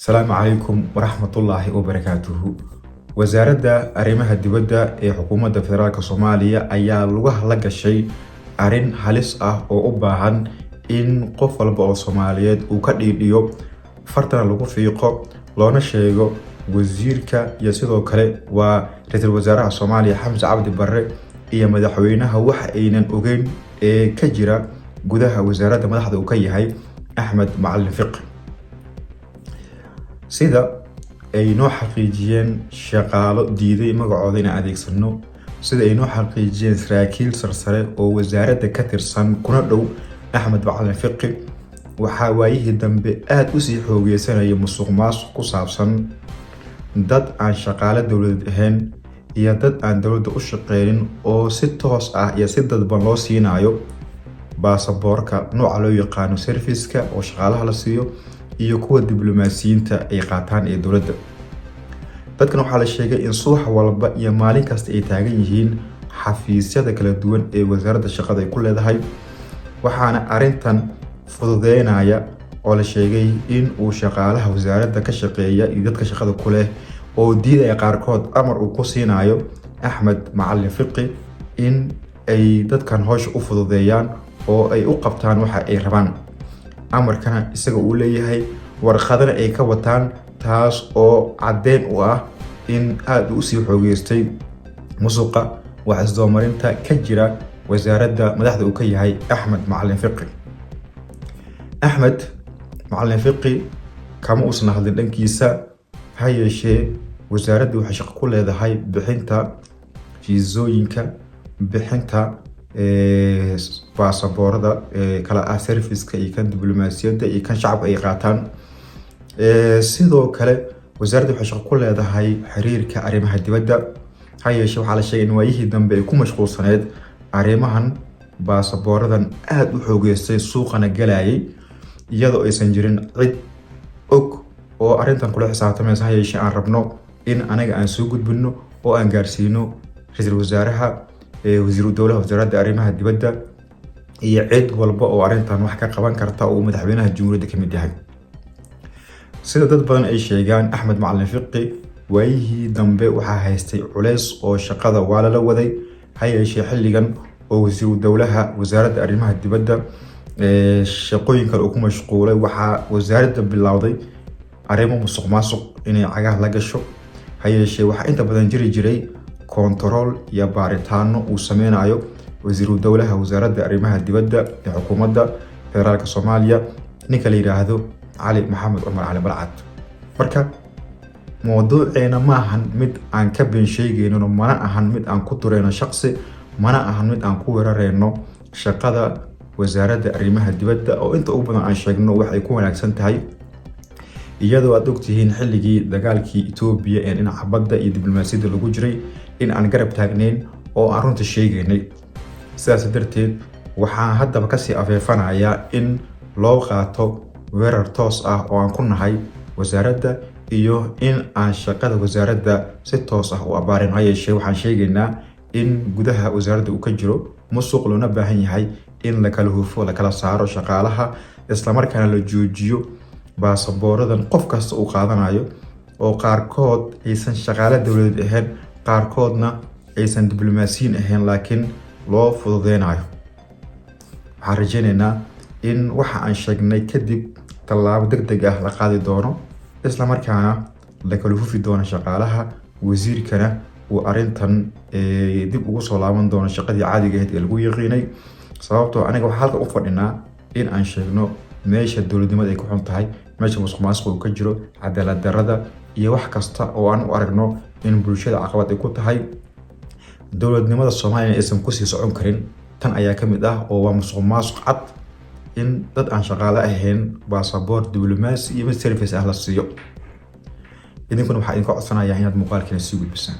السلام عليكم ورحمة الله وبركاته. وزارة أريمها الدبدة حكومة فدرالك الصومالية أيا لغة لقى شيء أرين هلس أو أباهن إن قف البعض الصوماليات وكديو فرتنا لغو فيقو لونا شيغو وزيرك يسيدو كله ورئيس الوزراء الصومالية حمزة عبد برre iyo madaxweynaha waxa aynan ogeyn ka jira gudaha wasaaradda madaxda uu ka yahay Axmed Macalin Fiqi sida ay noo xaqiijiyeen shaqaalo diiday magacooda in adeegsano sida ay noo xaqiijiyeen saraakiil sarsare oo wasaaradda ka tirsan kuna dhow Axmed Macalin Fiqi waxa waayihii dambe aad u sii xoogeysanaya musuqmaasuq ku saabsan dad aan shaqaale dawladeed ahayn iyo dad aan dawladda u shaqeynin oo si toos ah iyo si dadban loo siinayo baasaboorka nooca loo yaqaan service-ka oo shaqaalaha la siiyo iyo kuwa diblomaasiyiinta ay qaataan ee dawladda. dadkan waxaa la sheegay in subax walba iyo maalin kasta ay taagan yihiin xafiisyada kala duwan ee wasaaradda shaqada ay ku leedahay waxaana arintan fududeynaya oo la sheegay in uu shaqaalaha wasaaradda ka shaqeeya iyo dadka shaqada ku leh oo diidaya qaarkood amar uu ku siinayo Axmed Macalin Fiqi in ay dadkan hoosh u fududeeyaan oo ay u qabtaan waxa ay rabaan. amarkana isaga uu leeyahay warqadana ay ka wataan taas oo cadeen u ah in aad u sii xoogeystay musuqa wax isdoomarinta ka jira wasaaradda madaxda uu ka yahay Axmed Macalin Fiqi. Axmed Macalin Fiqi kama uusan hadlin dhankiisa ha yeeshee wasaaraddu waxay shaqo ku leedahay bixinta fiisooyinka bixinta baasaboorada kala ah service-ka iyo kan diblomaasiyadda iyo kan shacabka ay qaataan. sidoo kale wasaaraddu waxay shaqo ku leedahay xiriirka arrimaha dibadda ha yeeshee waxaa la sheegay in waayihii dambe ay ku mashquulsaneed arrimahan baasabooradan aad u xoogeystay suuqana galayay iyadoo aysan jirin cid og oo arintan kula xisaabtamaysa ha yeeshee aan rabno in anaga aan soo gudbino oo aan gaarsiino ra'iisul wasaaraha wasiiru dawlaha wasaaradda arrimaha dibadda iyo cid walba oo arintan wax ka qaban karta oo madaxweynaha jamhuuriyadda ka mid yahay. sida dad badan ay sheegaan Axmed Macalin Fiqi waayihii dambe waxaa haystay culeys oo shaqada waa la waday ha yeeshee xilligan oo wasiiru dawlaha wasaaradda arrimaha dibadda shaqooyinka uu ku mashquulay waxaa wasaaradda bilowday arrimo musuqmaasuq inay cagaha la gasho ha yeeshee waxaa inta badan jiri jiray kontarool iyo baaritaano uu sameynayo wasiiru dawlaha wasaaradda arrimaha dibadda ee xukuumadda federaalka Soomaaliya ninka la yiraahdo Cali Maxamed Cumar Cali Balcad. marka mowduuceena ma ahan mid aan ka been sheegayno mana ahan mid aan ku dureyno shaqsi mana ahan mid aan ku weerareyno shaqada wasaaradda arrimaha dibadda oo inta ugu badan aan sheegno waxay ku wanaagsan tahay iyadoo aad ogtihiin xilligii dagaalkii Itoobiya ee dhinaca badda iyo diblomaasiyadda lagu jiray in aan garab taagneyn oo aan runta sheegaynay. sidaas darteed waxaan haddaba kasii afeefanayaa in loo qaato weerar toos ah oo aan ku nahay wasaaradda iyo in aan shaqada wasaaradda si toos ah u abaarin ha yeeshee waxaan sheegaynaa in gudaha wasaaradda uu ka jiro musuq loona baahan yahay in la kala hufo la kala saaro shaqaalaha isla markaana la joojiyo baasaboorradan qof kasta uu qaadanayo oo qaarkood aysan shaqaale dawladeed ahayn qaarkoodna aysan diblomaasiyiin ahayn laakiin loo fududeynayo. waxaan rajaynaynaa in waxa aan sheegnay kadib tallaabo degdeg ah la qaadi doono isla markaana la kala hufi doono shaqaalaha wasiirkana uu arintan dib ugu soo laaban doono shaqadii caadiga ahayd ee lagu yaqiinay sababtoo aniga waxaan halka u fadhinaa in aan sheegno meesha dawladnimada ay ku xun tahay meesha musuqmaasuq uu ka jiro cadaalad darrada iyo wax kasta oo aan u aragno in bulshada caqabad ay ku tahay dawladnimada Soomaaliya aysan ku sii socon karin. tan ayaa ka mid ah oo waa musuqmaasuq cad in dad aan shaqaale ahayn baasaboor diblomaasi iyo service ah la siiyo. idinkuna waxaa idinka codsanayaa inaad muuqaalkeena sii gudbisaan.